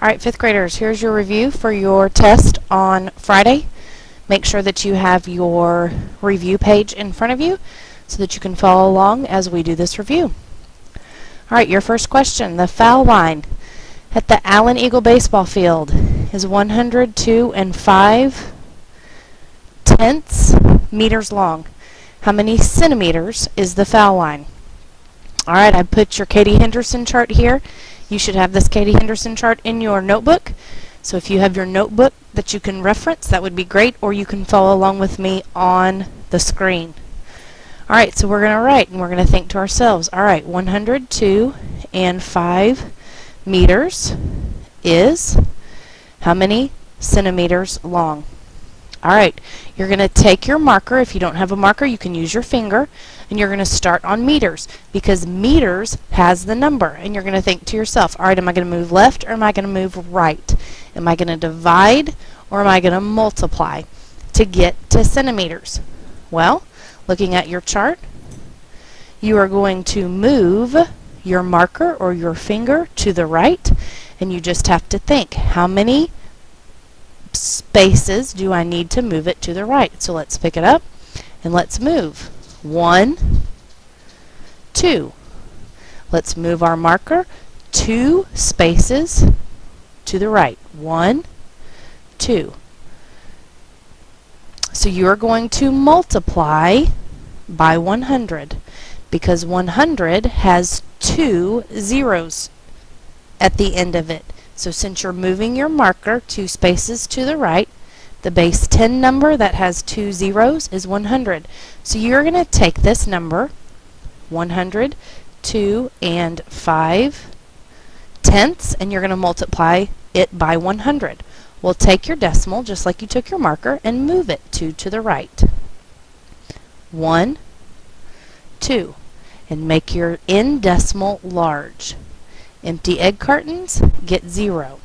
Alright, 5th graders, here's your review for your test on Friday. Make sure that you have your review page in front of you so that you can follow along as we do this review. Alright, your first question. The foul line at the Allen Eagle baseball field is 102 5/10 meters long. How many centimeters is the foul line? Alright, I put your Katie Henderson chart here. You should have this Katie Henderson chart in your notebook. So if you have your notebook that you can reference, that would be great, or you can follow along with me on the screen. Alright, so we're going to write and we're going to think to ourselves, alright, 102 5 meters is how many centimeters long? Alright, you're going to take your marker. If you don't have a marker, you can use your finger, and you're going to start on meters because meters has the number. And you're going to think to yourself, alright, am I going to move left or am I going to move right? Am I going to divide or am I going to multiply to get to centimeters? Well, looking at your chart, you are going to move your marker or your finger to the right, and you just have to think, how many spaces do I need to move it to the right? So let's pick it up and let's move. 1, 2. Let's move our marker 2 spaces to the right. 1, 2. So you are going to multiply by 100 because 100 has 2 zeros at the end of it. So since you're moving your marker 2 spaces to the right, the base 10 number that has 2 zeros is 100. So you're going to take this number, 102 5/10, and you're going to multiply it by 100. We'll take your decimal, just like you took your marker, and move it 2 to the right. 1, 2, and make your end decimal large. Empty egg cartons get 0.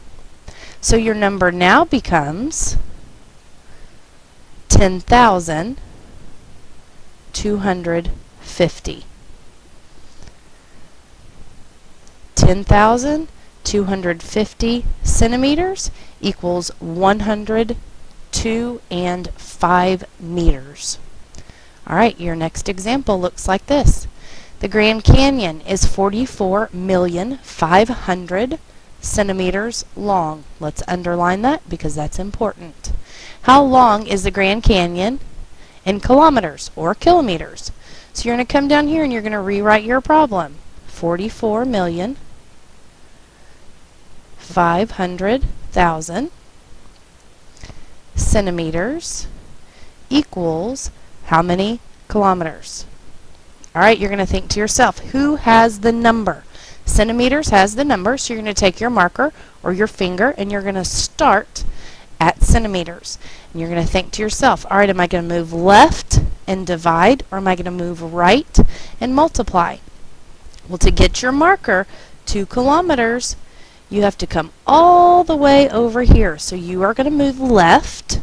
So your number now becomes 10,250. 10,250 centimeters equals 102 5 meters. Alright, your next example looks like this. The Grand Canyon is 44,500,000 centimeters long. Let's underline that because that's important. How long is the Grand Canyon in kilometers or kilometers? So you're going to come down here and you're going to rewrite your problem. 44,500,000 centimeters equals how many kilometers? Alright, you're going to think to yourself, who has the number? Centimeters has the number, so you're going to take your marker or your finger and you're going to start at centimeters. And you're going to think to yourself, alright, am I going to move left and divide, or am I going to move right and multiply? Well, to get your marker to kilometers, you have to come all the way over here. So you are going to move left,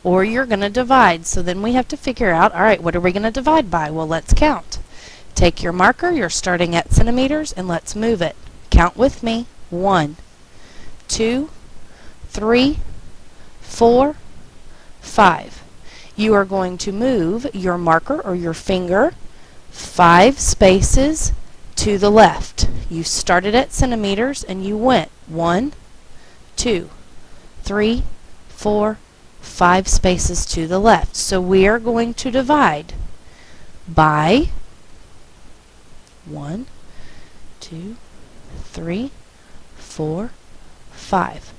or you're going to divide. So then we have to figure out, alright, what are we going to divide by? Well, let's count. Take your marker, you're starting at centimeters, and let's move it. Count with me. 1, 2, 3, 4, 5. You are going to move your marker or your finger 5 spaces to the left. You started at centimeters and you went 1, 2, 3, 4, 5 spaces to the left. So we are going to divide by 1, 2, 3, 4, 5.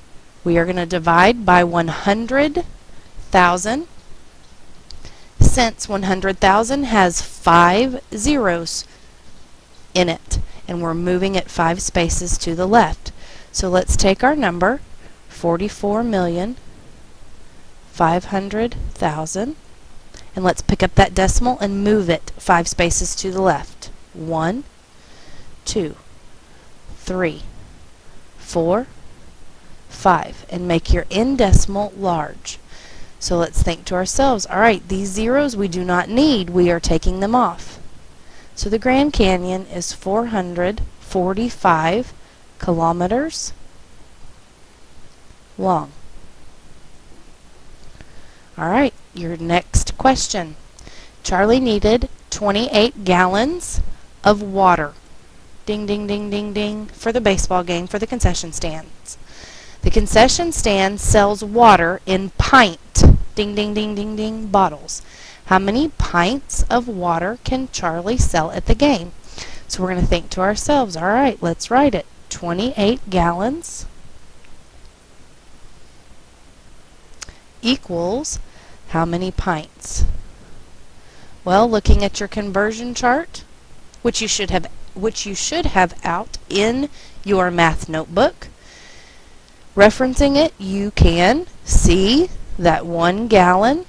We are going to divide by 100,000 since 100,000 has 5 zeros in it, and we're moving it 5 spaces to the left. So let's take our number, 44,500,000, and let's pick up that decimal and move it 5 spaces to the left. 1, 2, 3, 4, 5, and make your end decimal large. So let's think to ourselves, alright, these zeros we do not need, we are taking them off. So the Grand Canyon is 445 kilometers long. All right, your next question. Charlie needed 28 gallons of water. Ding, ding, ding, ding, ding, for the baseball game for the concession stands. The concession stand sells water in pint, ding, ding, ding, ding, ding, bottles. How many pints of water can Charlie sell at the game? So we're going to think to ourselves, all right, let's write it. 28 gallons equals how many pints? Well, looking at your conversion chart, which you should have out in your math notebook, referencing it, you can see that 1 gallon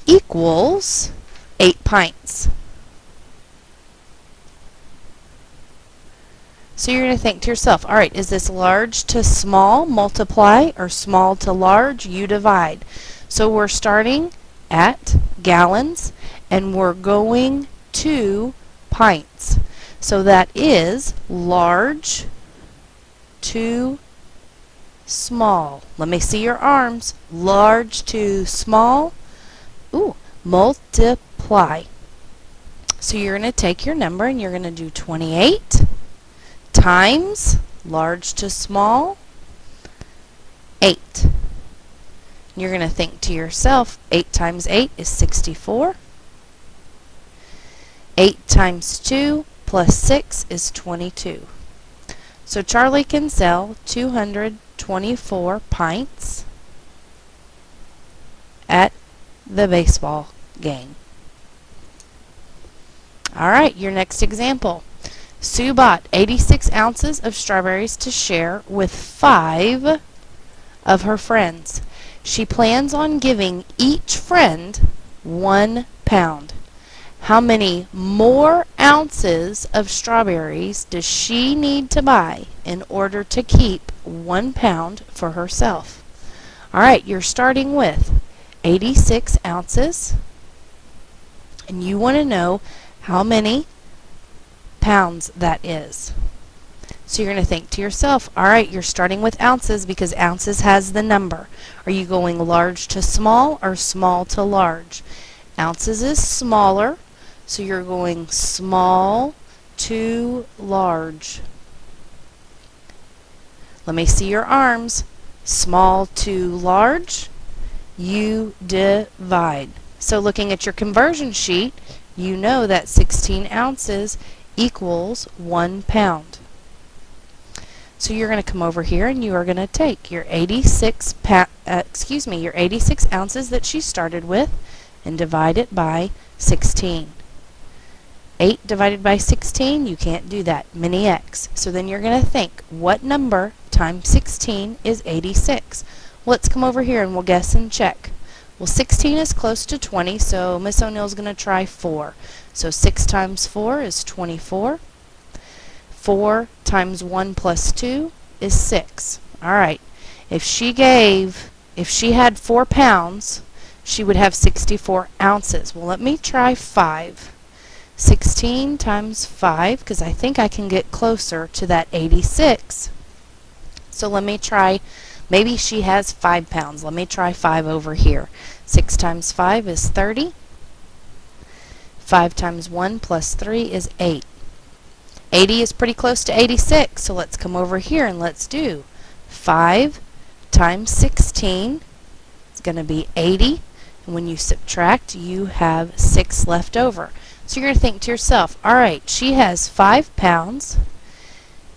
equals 8 pints. So you're going to think to yourself, all right, is this large to small, multiply, or small to large, you divide. So we're starting at gallons, and we're going to pints. So that is large to small. Let me see your arms. Large to small. Ooh, multiply. So you're going to take your number and you're going to do 28 times large to small 8. You're going to think to yourself, 8 times 8 is 64. 8 times 2 plus 6 is 22. So Charlie can sell 224 pints at the baseball game. All right, your next example. Sue bought 86 ounces of strawberries to share with 5 of her friends. She plans on giving each friend 1 pound. How many more ounces of strawberries does she need to buy in order to keep 1 pound for herself? All right, you're starting with 86 ounces, and you want to know how many pounds that is. So you're going to think to yourself, all right, you're starting with ounces because ounces has the number. Are you going large to small or small to large? Ounces is smaller, so you're going small to large. Let me see your arms. Small to large, you divide. So looking at your conversion sheet, you know that 16 ounces equals 1 pound. So you're going to come over here and you are going to take your 86 ounces that she started with and divide it by 16. 8 divided by 16, you can't do that. Many x. So then you're going to think, what number times 16 is 86? Let's come over here and we'll guess and check. Well, 16 is close to 20, so Miss O'Neill's going to try 4. So 6 times 4 is 24. 4 times 1 plus 2 is 6. All right. If she had 4 pounds, she would have 64 ounces. Well, let me try 5. 16 times 5, because I think I can get closer to that 86. So let me try, maybe she has 5 pounds. Let me try 5 over here. 6 times 5 is 30. 5 times 1 plus 3 is 8. 80 is pretty close to 86, so let's come over here and let's do 5 times 16. It's going to be 80, and when you subtract, you have 6 left over. So you're going to think to yourself, all right, she has 5 pounds,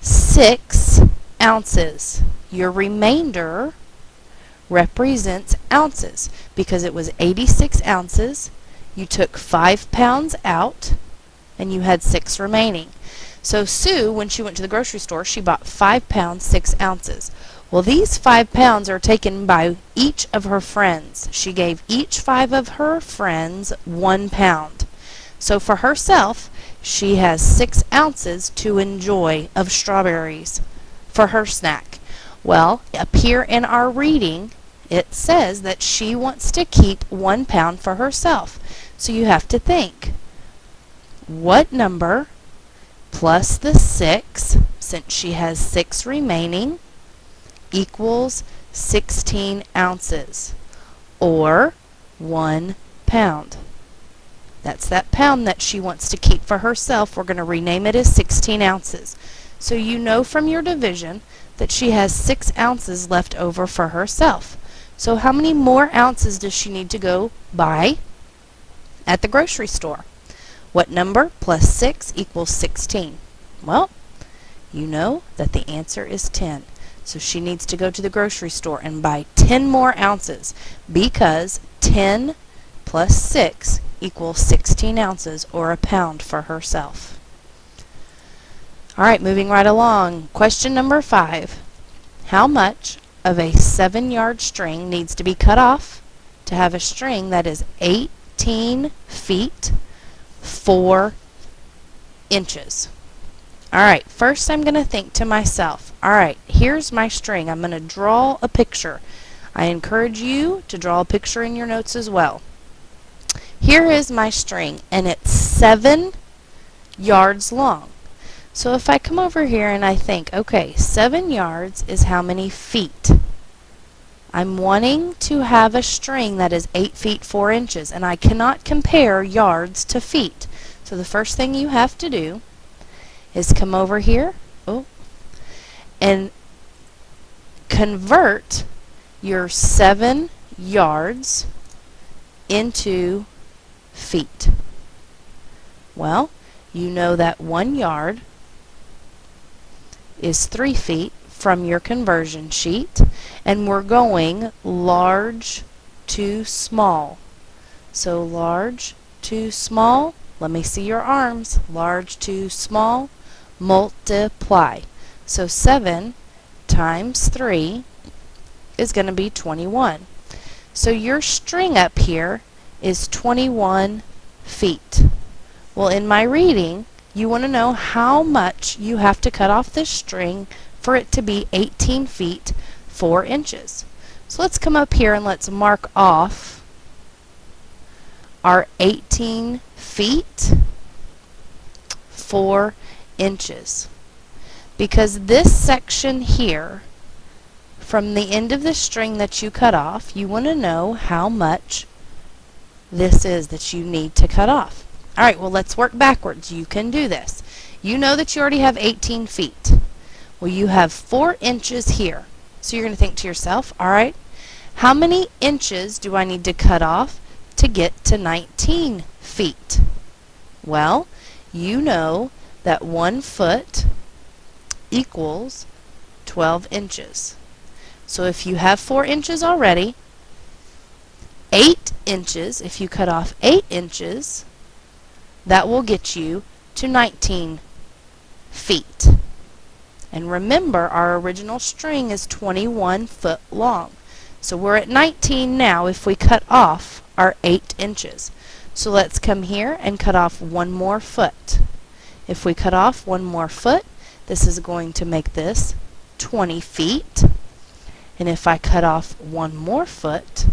6 ounces. Your remainder represents ounces because it was 86 ounces. You took 5 pounds out, and you had 6 remaining. So Sue, when she went to the grocery store, she bought 5 pounds, 6 ounces. Well, these 5 pounds are taken by each of her friends. She gave each 5 of her friends 1 pound. So for herself, she has 6 ounces to enjoy of strawberries for her snack. Well, up here in our reading, it says that she wants to keep 1 pound for herself. So you have to think, what number plus the 6, since she has 6 remaining, equals 16 ounces, or 1 pound. That's that pound that she wants to keep for herself. We're going to rename it as 16 ounces. So you know from your division that she has 6 ounces left over for herself. So how many more ounces does she need to go buy at the grocery store? What number plus 6 equals 16? Well, you know that the answer is 10. So she needs to go to the grocery store and buy 10 more ounces, because 10 plus 6 equals 16 ounces, or a pound, for herself. Alright, moving right along. Question number 5. How much of a 7-yard string needs to be cut off to have a string that is 18 feet 4 inches? Alright, first I'm going to think to myself, alright, here's my string. I'm going to draw a picture. I encourage you to draw a picture in your notes as well. Here is my string, and it's 7 yards long. So if I come over here and I think, okay, 7 yards is how many feet? I'm wanting to have a string that is 8 feet 4 inches, and I cannot compare yards to feet. So the first thing you have to do is come over here and convert your 7 yards into feet. Well, you know that 1 yard is 3 feet from your conversion sheet, and we're going large to small. So large to small, let me see your arms, large to small, multiply. So 7 times 3 is going to be 21. So your string up here is 21 feet. Well, in my reading, you want to know how much you have to cut off this string for it to be 18 feet 4 inches. So let's come up here and let's mark off our 18 feet 4 inches. Because this section here, from the end of the string that you cut off, you want to know how much this is that you need to cut off. Alright, well, let's work backwards. You can do this. You know that you already have 18 feet. Well, you have 4 inches here. So you're going to think to yourself, alright, how many inches do I need to cut off to get to 19 feet? Well, you know that 1 foot equals 12 inches. So if you have 4 inches already, 8 inches, if you cut off 8 inches, that will get you to 19 feet. And remember, our original string is 21 foot long. So we're at 19 now if we cut off our 8 inches. So let's come here and cut off 1 more foot. If we cut off 1 more foot, this is going to make this 20 feet. And if I cut off 1 more foot,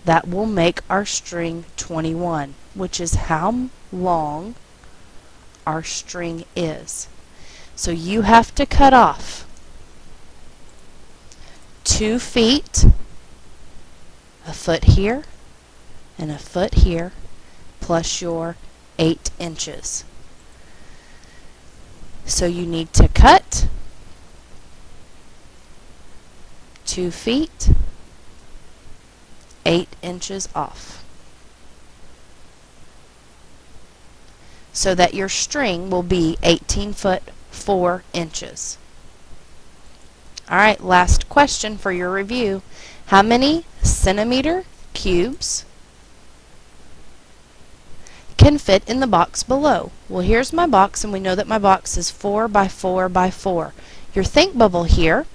that will make our string 21, which is how long our string is. So you have to cut off 2 feet, a foot here, and a foot here, plus your 8 inches. So you need to cut 2 feet, 8 inches off, so that your string will be 18 foot 4 inches. Alright, last question for your review. How many centimeter cubes can fit in the box below? Well, here's my box, and we know that my box is 4 by 4 by 4. Your think bubble here,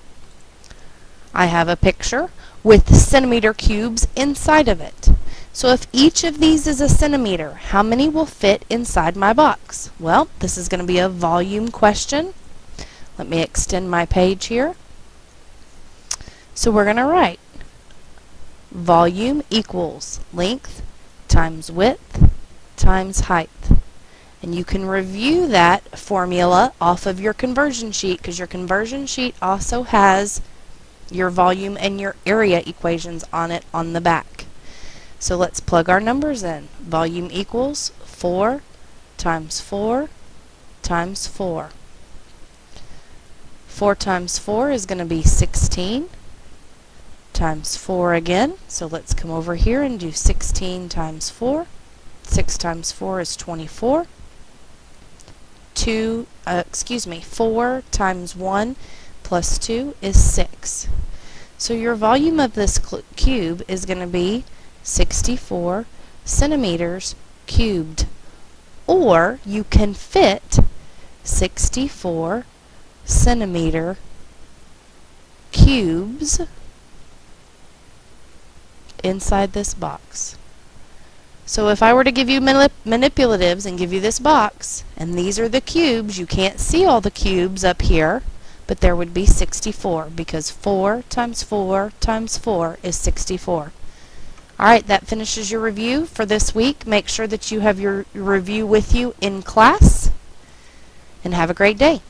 I have a picture with centimeter cubes inside of it. So if each of these is a centimeter, how many will fit inside my box? Well, this is going to be a volume question. Let me extend my page here. So we're going to write volume equals length times width times height. And you can review that formula off of your conversion sheet, because your conversion sheet also has your volume and your area equations on it on the back. So let's plug our numbers in. Volume equals 4 times 4 times 4. 4 times 4 is going to be 16 times 4 again. So let's come over here and do 16 times 4. 6 times 4 is 24. 4 times 1 plus 2 is 6. So your volume of this cube is going to be 64 centimeters cubed. Or you can fit 64 centimeter cubes inside this box. So if I were to give you manipulatives and give you this box, and these are the cubes, you can't see all the cubes up here, but there would be 64 because 4 times 4 times 4 is 64. Alright, that finishes your review for this week. Make sure that you have your review with you in class, and have a great day.